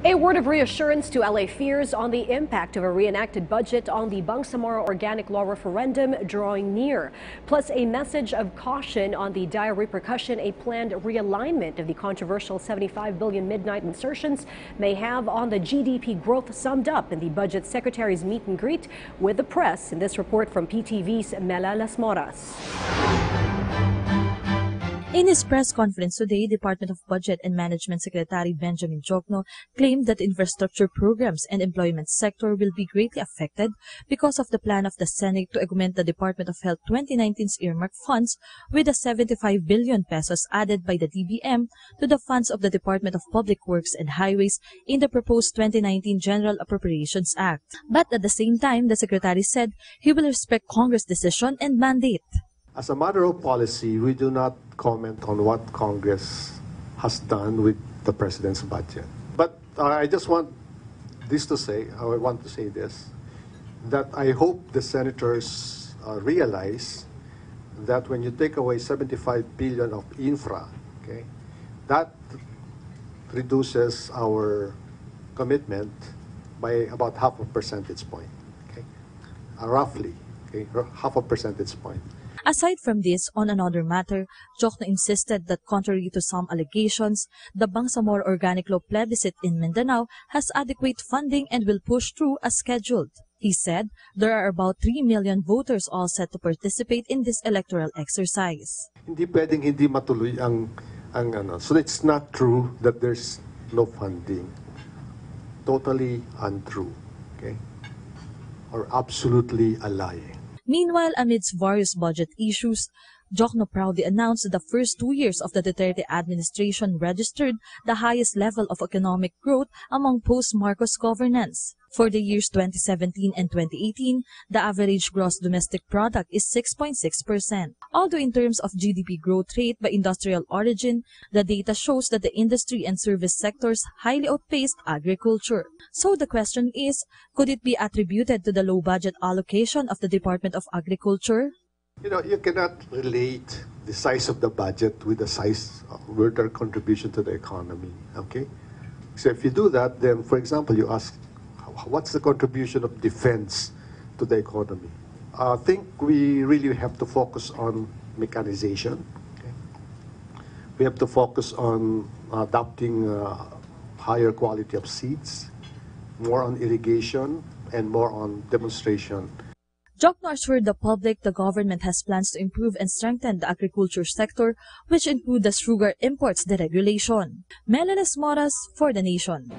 A word of reassurance to LA fears on the impact of a reenacted budget on the Bangsamoro Organic Law referendum drawing near. Plus a message of caution on the dire repercussion a planned realignment of the controversial 75 billion midnight insertions may have on the GDP growth summed up in the budget secretary's meet and greet with the press. In this report from PTV's Mela Las Moras. In his press conference today, Department of Budget and Management Secretary Benjamin Diokno claimed that infrastructure programs and employment sector will be greatly affected because of the plan of the Senate to augment the Department of Health 2019's earmarked funds with the 75 billion pesos added by the DBM to the funds of the Department of Public Works and Highways in the proposed 2019 General Appropriations Act. But at the same time, the Secretary said he will respect Congress' decision and mandate. As a matter of policy, we do not comment on what Congress has done with the President's budget. But I just want to say this, that I hope the senators realize that when you take away 75 billion of infra, okay, that reduces our commitment by about half a percentage point, okay, roughly, okay, half a percentage point. Aside from this, on another matter, Diokno insisted that contrary to some allegations, the Bangsamoro Organic Law plebiscite in Mindanao has adequate funding and will push through as scheduled. He said there are about 3 million voters all set to participate in this electoral exercise. Hindi pwedeng hindi matuloy ang so it's not true that there's no funding. Totally untrue, okay? Or absolutely a lie. Meanwhile, amidst various budget issues, Diokno proudly announced that the first 2 years of the Duterte administration registered the highest level of economic growth among post-Marcos governance. For the years 2017 and 2018, the average gross domestic product is 6.6%. Although in terms of GDP growth rate by industrial origin, the data shows that the industry and service sectors highly outpaced agriculture. So the question is, could it be attributed to the low budget allocation of the Department of Agriculture? You know, you cannot relate the size of the budget with the size of their contribution to the economy, okay? So if you do that, then, for example, you ask, what's the contribution of defense to the economy? I think we really have to focus on mechanization. Okay? We have to focus on adopting higher quality of seeds, more on irrigation, and more on demonstration. Diokno assured the public the government has plans to improve and strengthen the agriculture sector, which include the sugar imports deregulation. Mela Las Moras for The Nation.